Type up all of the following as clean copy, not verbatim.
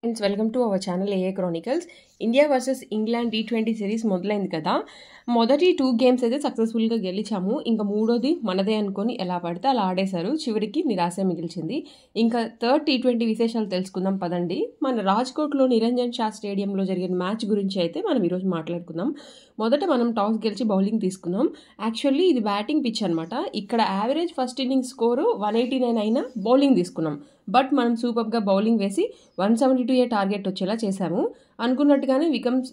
Friends welcome to our channel AA chronicles. India versus England T20 series మొదలైంది కదా. మొదటి 2 games అయితే సక్సెస్ఫుల్గా గెలిచాము. ఇంకా మూడోది మనదే అనుకొని ఎలా పడితే అలా ఆడేశారు. చివరికి నిరాశ మిగిల్చింది. ఇంకా థర్డ్ T20 విశేషాలు తెలుసుకుందాం పదండి. మన రాజ్కోట్లో నిరంజన్ షా స్టేడియంలో జరిగిన మ్యాచ్ గురించి అయితే మనం ఈరోజు మాట్లాడుకుందాం. మొదట మనం టాస్ గెలిచి బౌలింగ్ తీసుకున్నాం. యాక్చువల్లీ ఇది బ్యాటింగ్ పిచ్ అనమాట. ఇక్కడ యావరేజ్ ఫస్ట్ ఇన్నింగ్స్ స్కోరు 189 అయినా బౌలింగ్ తీసుకున్నాం. బట్ మనం సూపర్గా బౌలింగ్ వేసి 172 టార్గెట్ వచ్చేలా చేశాము. అనుకున్నట్టుగానే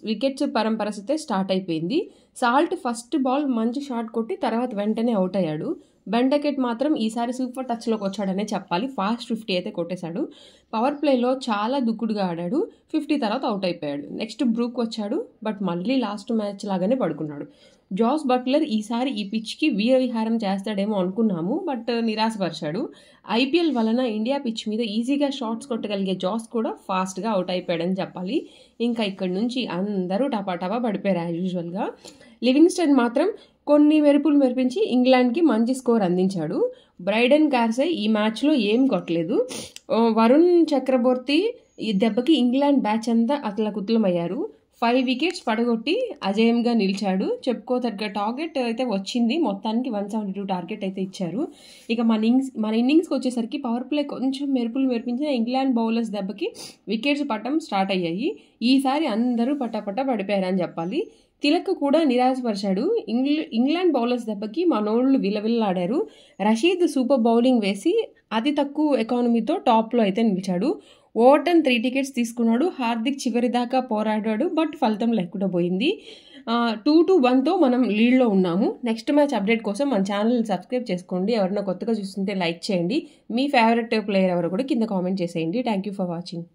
వికెట్స్ పరంపరస్తే స్టార్ట్ అయిపోయింది. సాల్ట్ ఫస్ట్ బాల్ మంచి షాట్ కొట్టి తర్వాత వెంటనే అవుట్ అయ్యాడు. బెండకెట్ మాత్రం ఈసారి సూపర్ టచ్లోకి వచ్చాడనే చెప్పాలి. ఫాస్ట్ 50 అయితే కొట్టేశాడు. పవర్ ప్లేలో చాలా దుక్కుడుగా ఆడాడు. 50 తర్వాత అవుట్ అయిపోయాడు. నెక్స్ట్ బ్రూక్ వచ్చాడు. బట్ మళ్ళీ లాస్ట్ మ్యాచ్ లాగానే పడుకున్నాడు. జాస్ బట్లర్ ఈసారి ఈ పిచ్కి వీరవిహారం చేస్తాడేమో అనుకున్నాము. బట్ నిరాశపరిచాడు. ఐపీఎల్ వలన ఇండియా పిచ్ మీద ఈజీగా షాట్స్ కొట్టగలిగే జాస్ కూడా ఫాస్ట్గా అవుట్ అయిపోయాడని చెప్పాలి. ఇంకా ఇక్కడి నుంచి అందరూ టపా పడిపోయారు యాజ్ యూజువల్గా. లివింగ్స్టన్ మాత్రం కొన్ని మెరుపులు మెరిపించి ఇంగ్లాండ్కి మంచి స్కోర్ అందించాడు. బ్రైడెన్ కార్సే ఈ మ్యాచ్లో ఏం కొట్టలేదు. వరుణ్ చక్రబోర్తి ఈ దెబ్బకి ఇంగ్లాండ్ బ్యాచ్ అంతా అతలకుతలమయ్యారు. 5 వికెట్స్ పడగొట్టి అజేయంగా నిలిచాడు. చెప్పుకోదగ్గ టార్గెట్ అయితే వచ్చింది. మొత్తానికి 172 టార్గెట్ అయితే ఇచ్చారు. ఇక మన ఇన్నింగ్స్కి వచ్చేసరికి పవర్ ప్లే కొంచెం మెరుపులు మెరిపించిన ఇంగ్లాండ్ బౌలర్స్ దెబ్బకి వికెట్స్ పట్టడం స్టార్ట్ అయ్యాయి. ఈసారి అందరూ పట్టపట్ట పడిపోయారని చెప్పాలి. తిలక్ కూడా నిరాశపరిచాడు. ఇంగ్లాండ్ బౌలర్స్ దెబ్బకి మనోళ్ళు విలవిల్లాడారు. రషీద్ సూపర్ బౌలింగ్ వేసి అతి తక్కువ ఎకానమీతో టాప్లో అయితే నిలిచాడు. ఓవర్టన్ 3 టికెట్స్ తీసుకున్నాడు. హార్దిక్ చివరిదాకా పోరాడాడు. బట్ ఫలితం లేకుండా పోయింది. 2-1తో మనం లీడ్లో ఉన్నాము. నెక్స్ట్ మ్యాచ్ అప్డేట్ కోసం మన ఛానల్ సబ్స్క్రైబ్ చేసుకోండి. ఎవరైనా కొత్తగా చూస్తుంటే లైక్ చేయండి. మీ ఫేవరెట్ ప్లేయర్ ఎవరో కూడా కింద కామెంట్ చేసేయండి. Thank you for watching.